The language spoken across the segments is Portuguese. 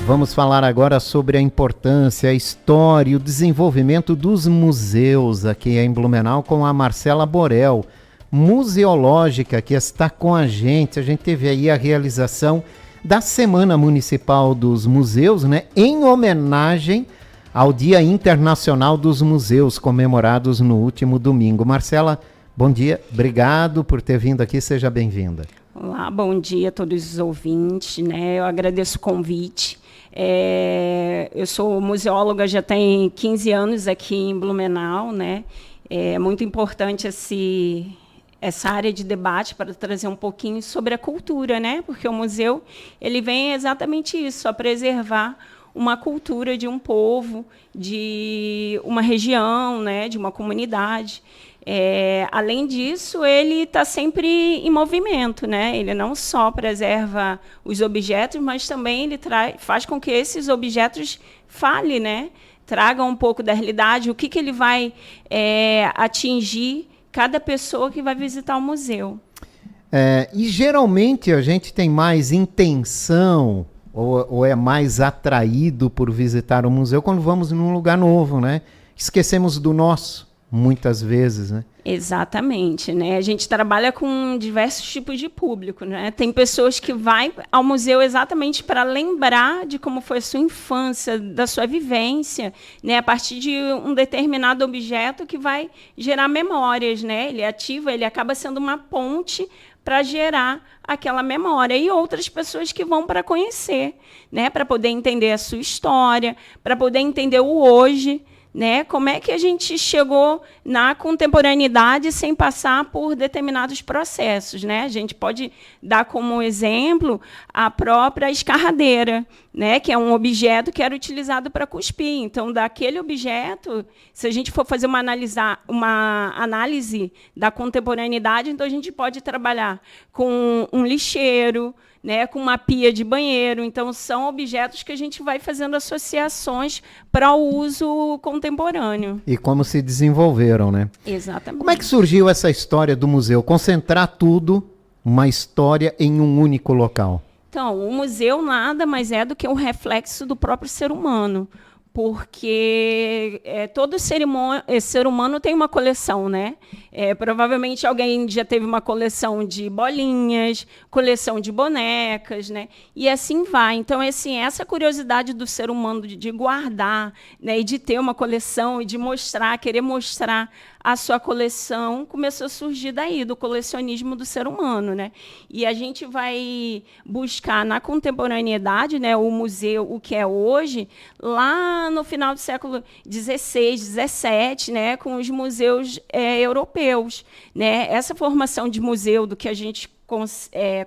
Vamos falar agora sobre a importância, a história e o desenvolvimento dos museus aqui em Blumenau com a Marcela Borel, museológica, que está com a gente. A gente teve aí a realização da Semana Municipal dos Museus, né, em homenagem ao Dia Internacional dos Museus, comemorados no último domingo. Marcela, bom dia, obrigado por ter vindo aqui, seja bem-vinda. Olá, bom dia a todos os ouvintes, né? Eu agradeço o convite. Eu sou museóloga, já tem 15 anos aqui em Blumenau, né? É muito importante essa área de debate para trazer um pouquinho sobre a cultura, né? Porque o museu ele vem exatamente isso, a preservar uma cultura de um povo, de uma região, né? De uma comunidade. Além disso, ele está sempre em movimento, né? Ele não só preserva os objetos, mas também ele faz com que esses objetos falem, né? Tragam um pouco da realidade, o que ele vai atingir cada pessoa que vai visitar o museu. E geralmente a gente tem mais intenção ou é mais atraído por visitar o museu quando vamos num lugar novo, né? Esquecemos do nosso. Muitas vezes, né? Exatamente, né? A gente trabalha com diversos tipos de público, né? Tem pessoas que vão ao museu exatamente para lembrar de como foi a sua infância, da sua vivência, né? A partir de um determinado objeto que vai gerar memórias, né? Ele acaba sendo uma ponte para gerar aquela memória. E outras pessoas que vão para conhecer, né? Para poder entender a sua história, para poder entender o hoje, né? Como é que a gente chegou na contemporaneidade sem passar por determinados processos, né? A gente pode dar como exemplo a própria escarradeira, né? Que é um objeto que era utilizado para cuspir. Então, daquele objeto, se a gente for fazer uma análise da contemporaneidade, então a gente pode trabalhar com um lixeiro, né, com uma pia de banheiro. Então, são objetos que a gente vai fazendo associações para o uso contemporâneo. E como se desenvolveram, né? Exatamente. Como é que surgiu essa história do museu? Concentrar tudo, uma história, em um único local. Então, o museu nada mais é do que um reflexo do próprio ser humano. Porque todo ser humano tem uma coleção, né? Provavelmente alguém já teve uma coleção de bolinhas, coleção de bonecas, né? E assim vai. Então, assim, essa curiosidade do ser humano de guardar, né? E de ter uma coleção e de mostrar, querer mostrar a sua coleção, começou a surgir daí, do colecionismo do ser humano, né? E a gente vai buscar na contemporaneidade, né, o museu, o que é hoje, lá no final do século XVI, XVII, né, com os museus europeus, né? Essa formação de museu do que a gente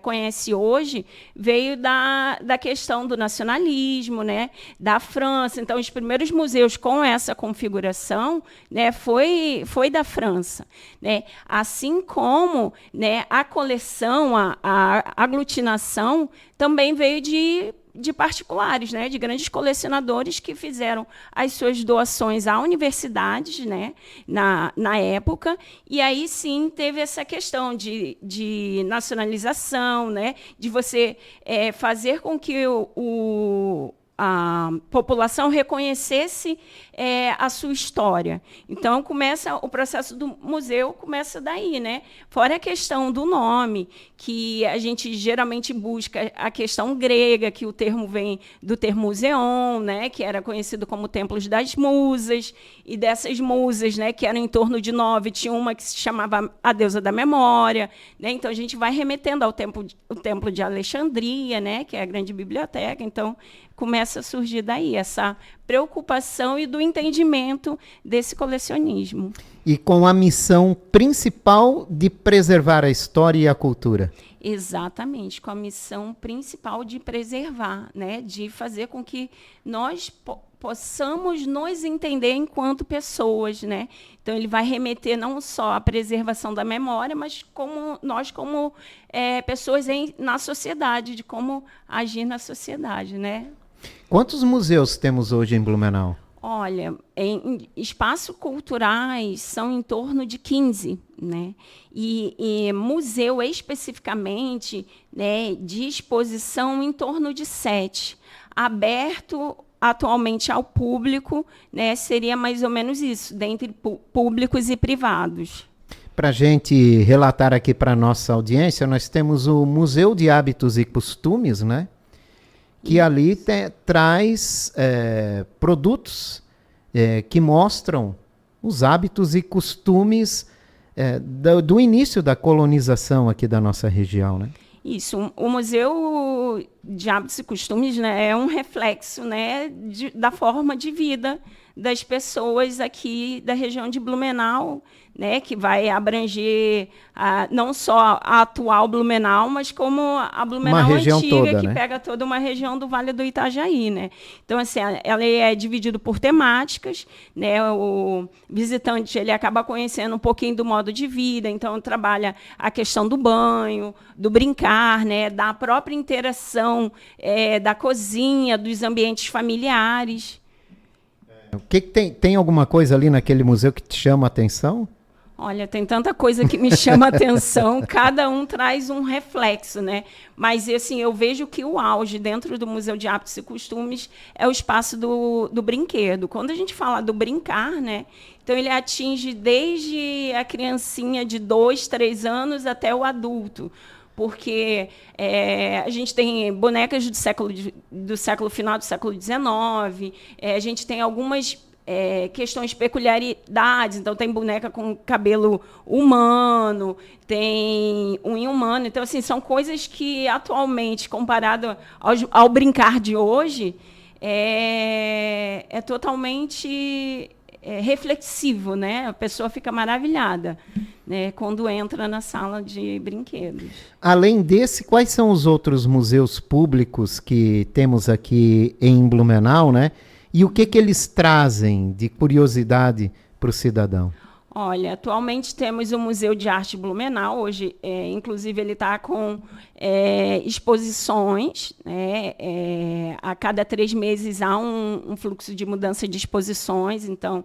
conhece hoje veio da questão do nacionalismo, né, da França. Então, os primeiros museus com essa configuração, né, foi da França, né? Assim como, né, a coleção, a aglutinação também veio de particulares, né, de grandes colecionadores que fizeram as suas doações a universidades, né, na época, e aí sim teve essa questão de nacionalização, né, de você fazer com que a população reconhecesse a sua história. Então, o processo do museu começa daí, né? Fora a questão do nome, que a gente geralmente busca a questão grega, que o termo vem do termo museon, né? Que era conhecido como Templos das Musas, e dessas musas, né? Que eram em torno de 9, tinha uma que se chamava a deusa da memória, né? Então, a gente vai remetendo ao templo de Alexandria, né? Que é a grande biblioteca. Então, começa a surgir daí essa preocupação e do entendimento desse colecionismo. E com a missão principal de preservar a história e a cultura. Exatamente, com a missão principal de preservar, né? De fazer com que nós possamos nos entender enquanto pessoas, né? Então, ele vai remeter não só à preservação da memória, mas como pessoas na sociedade, de como agir na sociedade, né? Quantos museus temos hoje em Blumenau? Olha, em espaços culturais são em torno de 15, né? E museu especificamente, né, de exposição em torno de 7. aberto atualmente ao público, né, seria mais ou menos isso, dentre públicos e privados. Para a gente relatar aqui para a nossa audiência, nós temos o Museu de Hábitos e Costumes, né? Que ali traz produtos que mostram os hábitos e costumes do início da colonização aqui da nossa região, né? Isso, o Museu de Hábitos e Costumes, né, é um reflexo, né, da forma de vida das pessoas aqui da região de Blumenau, né, que vai abranger não só a atual Blumenau, mas como a Blumenau antiga, toda, que, né, pega toda uma região do Vale do Itajaí, né? Então, assim, ela é dividida por temáticas, né? O visitante ele acaba conhecendo um pouquinho do modo de vida, então trabalha a questão do banho, do brincar, né, da própria interação da cozinha, dos ambientes familiares. O que tem alguma coisa ali naquele museu que te chama a atenção? Olha, tem tanta coisa que me chama a atenção, cada um traz um reflexo, né? Mas, assim, eu vejo que o auge dentro do Museu de Hábitos e Costumes é o espaço do brinquedo. Quando a gente fala do brincar, né? Então, ele atinge desde a criancinha de 2, 3 anos até o adulto. Porque a gente tem bonecas do século final do século XIX, a gente tem algumas questões, peculiaridades. Então, tem boneca com cabelo humano, tem unha humana. Então, assim, são coisas que, atualmente, comparado ao brincar de hoje, é totalmente reflexivo, né? A pessoa fica maravilhada, né, quando entra na sala de brinquedos. Além desse, quais são os outros museus públicos que temos aqui em Blumenau, né? E o que eles trazem de curiosidade para o cidadão? Olha, atualmente temos o Museu de Arte Blumenau. Hoje, inclusive, ele está com exposições, né? A cada 3 meses há um fluxo de mudança de exposições. Então,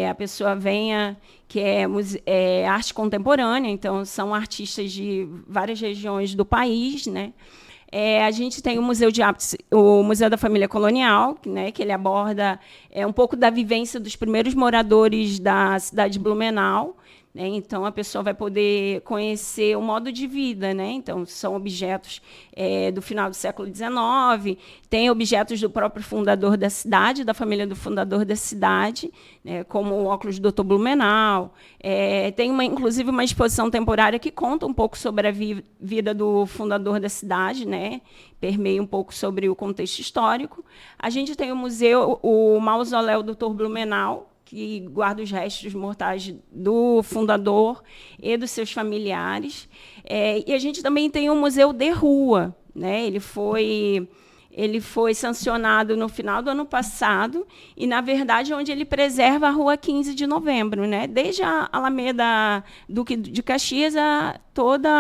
a pessoa venha, que é arte contemporânea, então são artistas de várias regiões do país, né? A gente tem o Museu de Hábitos, o Museu da Família Colonial, né, que ele aborda um pouco da vivência dos primeiros moradores da cidade de Blumenau, né? Então, a pessoa vai poder conhecer o modo de vida, né? Então, são objetos do final do século XIX, tem objetos do próprio fundador da cidade, da família do fundador da cidade, né? Como o óculos do Dr. Blumenau. Tem, inclusive, uma exposição temporária que conta um pouco sobre a vida do fundador da cidade, né? Permeia um pouco sobre o contexto histórico. A gente tem o Mausoléu do Dr. Blumenau, que guarda os restos mortais do fundador e dos seus familiares. E a gente também tem o Museu de Rua, né? Ele foi sancionado no final do ano passado e, na verdade, onde ele preserva a Rua 15 de Novembro, né? Desde a Alameda Duque de Caxias a toda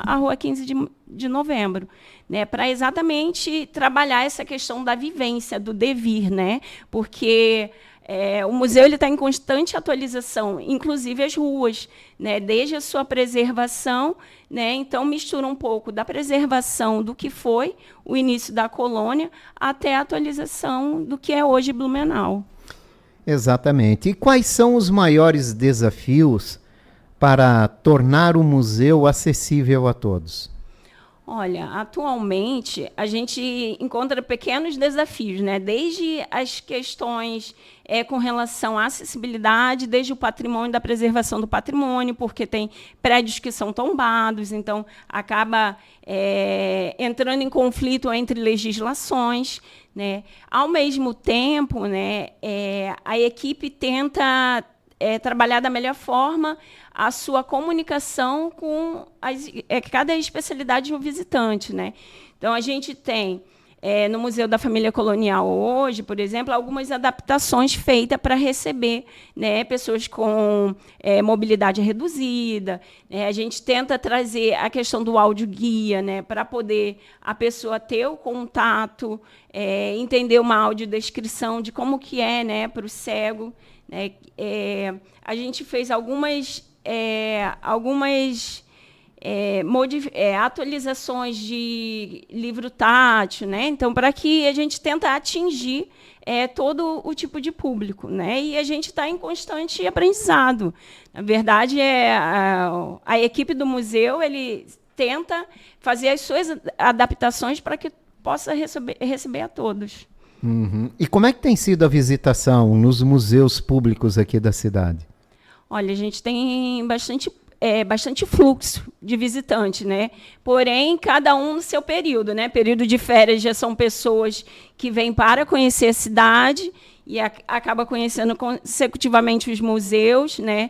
a Rua 15 de Novembro, né? Para exatamente trabalhar essa questão da vivência, do devir, né? Porque o museu está em constante atualização, inclusive as ruas, né, desde a sua preservação, né, então mistura um pouco da preservação do que foi o início da colônia até a atualização do que é hoje Blumenau. Exatamente. E quais são os maiores desafios para tornar o museu acessível a todos? Olha, atualmente a gente encontra pequenos desafios, né? Desde as questões com relação à acessibilidade, desde o patrimônio, da preservação do patrimônio, porque tem prédios que são tombados, então acaba entrando em conflito entre legislações, né? Ao mesmo tempo, né, a equipe tenta trabalhar da melhor forma a sua comunicação com cada especialidade de um visitante, né? Então, a gente tem, no Museu da Família Colonial hoje, por exemplo, algumas adaptações feitas para receber, né, pessoas com mobilidade reduzida. A gente tenta trazer a questão do áudio-guia, né, para poder a pessoa ter o contato, entender uma audiodescrição de como que é, né, para o cego. A gente fez algumas atualizações de livro tátil, né? Então, para que a gente tenta atingir todo o tipo de público, né? E a gente está em constante aprendizado. Na verdade, a equipe do museu ele tenta fazer as suas adaptações para que possa receber a todos. Uhum. E como é que tem sido a visitação nos museus públicos aqui da cidade? Olha, a gente tem bastante fluxo de visitante, né? Porém, cada um no seu período, né? Período de férias já são pessoas que vêm para conhecer a cidade e acaba conhecendo consecutivamente os museus, né?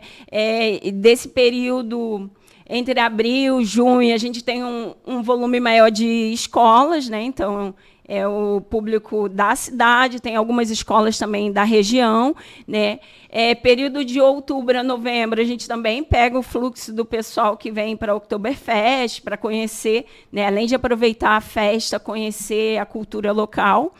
Desse período entre abril e junho, a gente tem um volume maior de escolas, né? Então, é o público da cidade, tem algumas escolas também da região, né? Período de outubro a novembro, a gente também pega o fluxo do pessoal que vem para o Oktoberfest, para conhecer, né? Além de aproveitar a festa, conhecer a cultura local.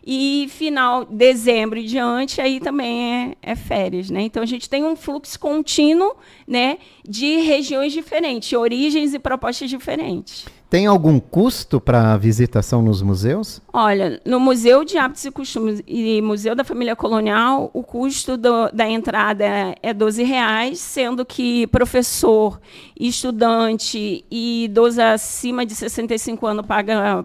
E final de dezembro e diante, aí também é férias, né? Então, a gente tem um fluxo contínuo, né, de regiões diferentes, origens e propostas diferentes. Tem algum custo para a visitação nos museus? Olha, no Museu de Hábitos e Costumes e Museu da Família Colonial, o custo da entrada é R$ 12,00, sendo que professor, estudante e idosos acima de 65 anos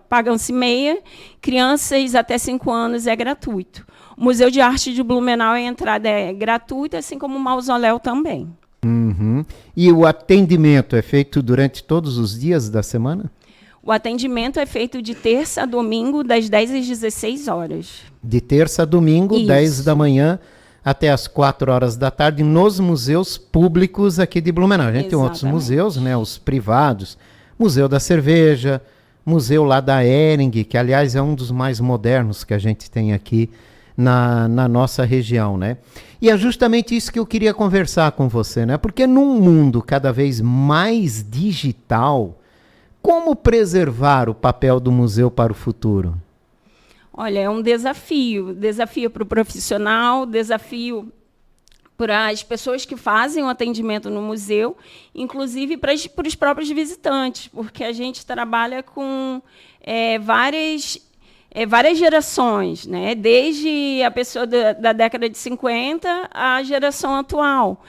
pagam-se meia, crianças até 5 anos é gratuito. O Museu de Arte de Blumenau, a entrada é gratuita, assim como o mausoléu também. Uhum. E o atendimento é feito durante todos os dias da semana? O atendimento é feito de terça a domingo, das 10 às 16 horas. De terça a domingo, Isso. 10 da manhã até as 4 horas da tarde, nos museus públicos aqui de Blumenau. A gente tem outros museus, né, os privados, Museu da Cerveja, museu lá da Hering, que aliás é um dos mais modernos que a gente tem aqui na nossa região, né? E é justamente isso que eu queria conversar com você, né? Porque num mundo cada vez mais digital, como preservar o papel do museu para o futuro? Olha, é um desafio para o profissional, desafio para as pessoas que fazem o atendimento no museu, inclusive para os próprios visitantes, porque a gente trabalha com várias gerações, né? Desde a pessoa da década de 50 à geração atual.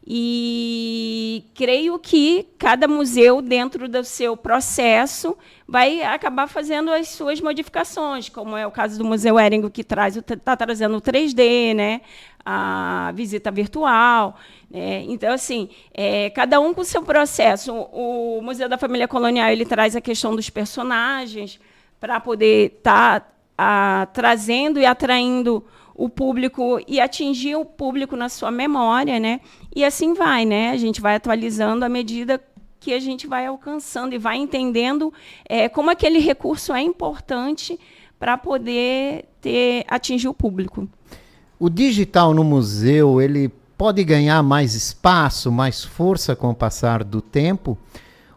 E creio que cada museu, dentro do seu processo, vai acabar fazendo as suas modificações, como é o caso do Museu Hering, que está trazendo o 3D, né? A visita virtual. Então, assim, cada um com o seu processo. O Museu da Família Colonial ele traz a questão dos personagens, para poder estar trazendo e atraindo o público e atingir o público na sua memória, né? E assim vai, né? A gente vai atualizando à medida que a gente vai alcançando e vai entendendo como aquele recurso é importante para poder atingir o público. O digital no museu, ele pode ganhar mais espaço, mais força com o passar do tempo?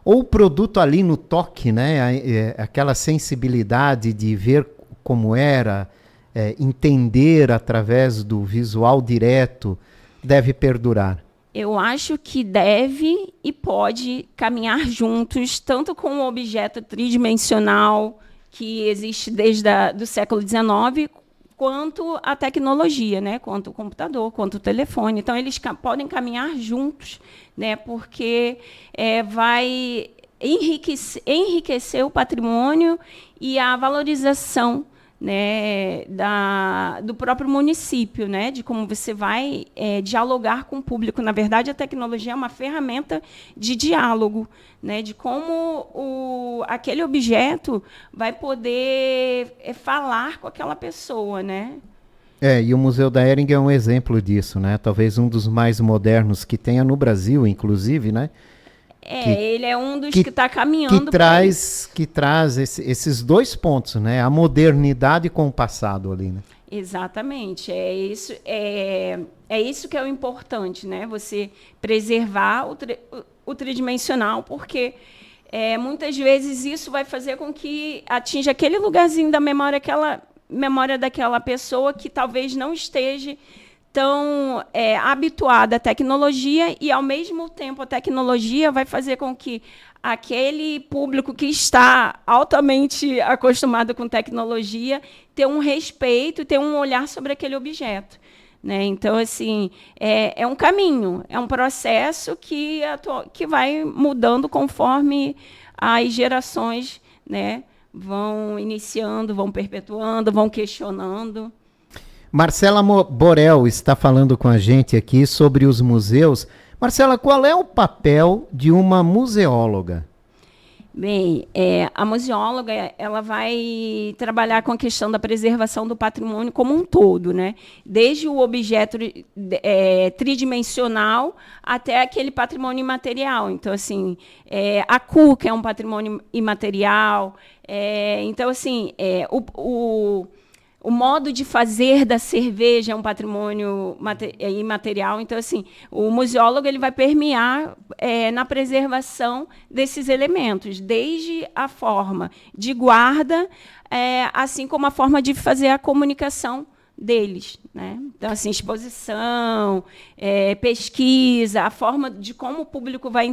Ou o produto ali no toque, né? Aquela sensibilidade de ver como era, entender através do visual direto, deve perdurar? Eu acho que deve e pode caminhar juntos, tanto com o objeto tridimensional que existe desde do século XIX, quanto a tecnologia, né? Quanto o computador, quanto o telefone. Então, eles podem caminhar juntos, né? Porque vai enriquecer o patrimônio e a valorização, né, do próprio município, né? De como você vai dialogar com o público. Na verdade, a tecnologia é uma ferramenta de diálogo, né? De como aquele objeto vai poder falar com aquela pessoa, né? E o Museu da Hering é um exemplo disso, né? Talvez um dos mais modernos que tenha no Brasil, inclusive, né? Ele é um dos que está caminhando. Que traz esses dois pontos, né? A modernidade com o passado ali, né? Exatamente. É isso que é o importante, né? Você preservar o tridimensional, porque muitas vezes isso vai fazer com que atinja aquele lugarzinho da memória, aquela memória daquela pessoa que talvez não esteja tão habituada à tecnologia e, ao mesmo tempo, a tecnologia vai fazer com que aquele público que está altamente acostumado com tecnologia tenha um respeito, tenha um olhar sobre aquele objeto. Né? Então, assim, é um caminho, é um processo que vai mudando conforme as gerações, né, vão iniciando, vão perpetuando, vão questionando. Marcela Borel está falando com a gente aqui sobre os museus. Marcela, qual é o papel de uma museóloga? Bem, a museóloga ela vai trabalhar com a questão da preservação do patrimônio como um todo, né? Desde o objeto tridimensional até aquele patrimônio imaterial. Então, assim, a cuca é um patrimônio imaterial. Então, assim, o modo de fazer da cerveja é um patrimônio imaterial. Então, assim, o museólogo ele vai permear na preservação desses elementos, desde a forma de guarda, assim como a forma de fazer a comunicação deles. Né? Então, assim, exposição, pesquisa, a forma de como o público vai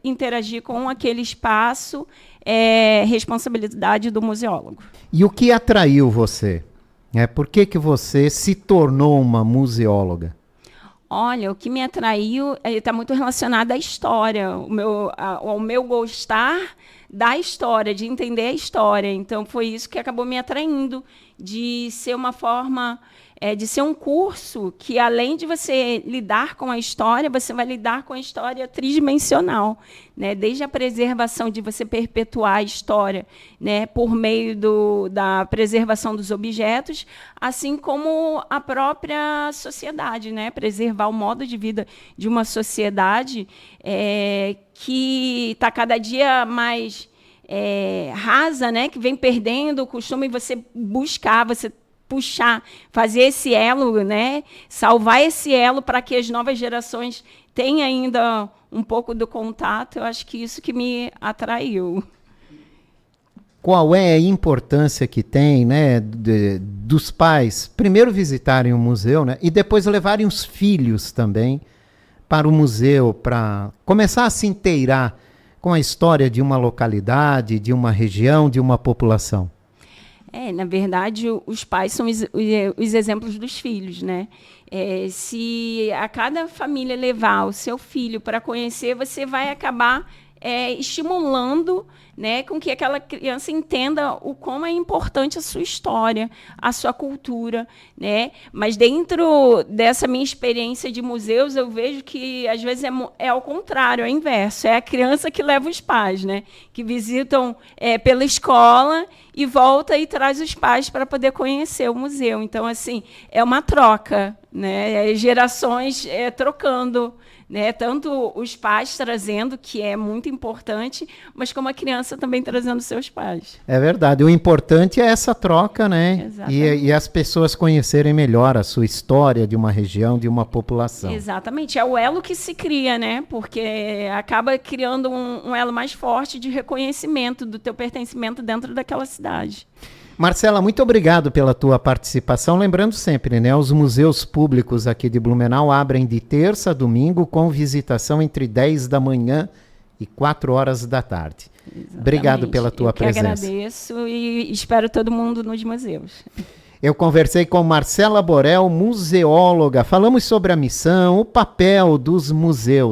interagir com aquele espaço é responsabilidade do museólogo. E o que atraiu você? Por que você se tornou uma museóloga? Olha, o que me atraiu está muito relacionado à história, ao meu gostar da história, de entender a história. Então, foi isso que acabou me atraindo, de ser uma forma, de ser um curso que, além de você lidar com a história, você vai lidar com a história tridimensional, né? Desde a preservação, de você perpetuar a história, né? Por meio da preservação dos objetos, assim como a própria sociedade, né? Preservar o modo de vida de uma sociedade que está cada dia mais rasa, né? Que vem perdendo o costume, você buscar, você puxar, fazer esse elo, né? Salvar esse elo para que as novas gerações tenham ainda um pouco do contato. Eu acho que isso que me atraiu. Qual é a importância que tem, né, dos pais primeiro visitarem o museu, né, e depois levarem os filhos também para o museu, para começar a se inteirar com a história de uma localidade, de uma região, de uma população? Na verdade, os pais são os exemplos dos filhos, né? Se a cada família levar o seu filho para conhecer, você vai acabar estimulando, né, com que aquela criança entenda o como é importante a sua história, a sua cultura, né? Mas dentro dessa minha experiência de museus, eu vejo que às vezes é ao contrário, é o inverso. É a criança que leva os pais, né? Que visitam pela escola e volta e traz os pais para poder conhecer o museu. Então, assim, é uma troca, né? Gerações trocando, né? Tanto os pais trazendo, que é muito importante, mas como a criança também trazendo seus pais. É verdade. O importante é essa troca, né? E as pessoas conhecerem melhor a sua história de uma região, de uma população. Exatamente. É o elo que se cria, né? Porque acaba criando um elo mais forte de reconhecimento do teu pertencimento dentro daquela cidade. Marcela, muito obrigado pela tua participação. Lembrando sempre, né, os museus públicos aqui de Blumenau abrem de terça a domingo com visitação entre 10 da manhã e 4 horas da tarde. Exatamente. Obrigado pela tua presença. Eu agradeço e espero todo mundo nos museus. Eu conversei com Marcela Borel, museóloga. Falamos sobre a missão, o papel dos museus.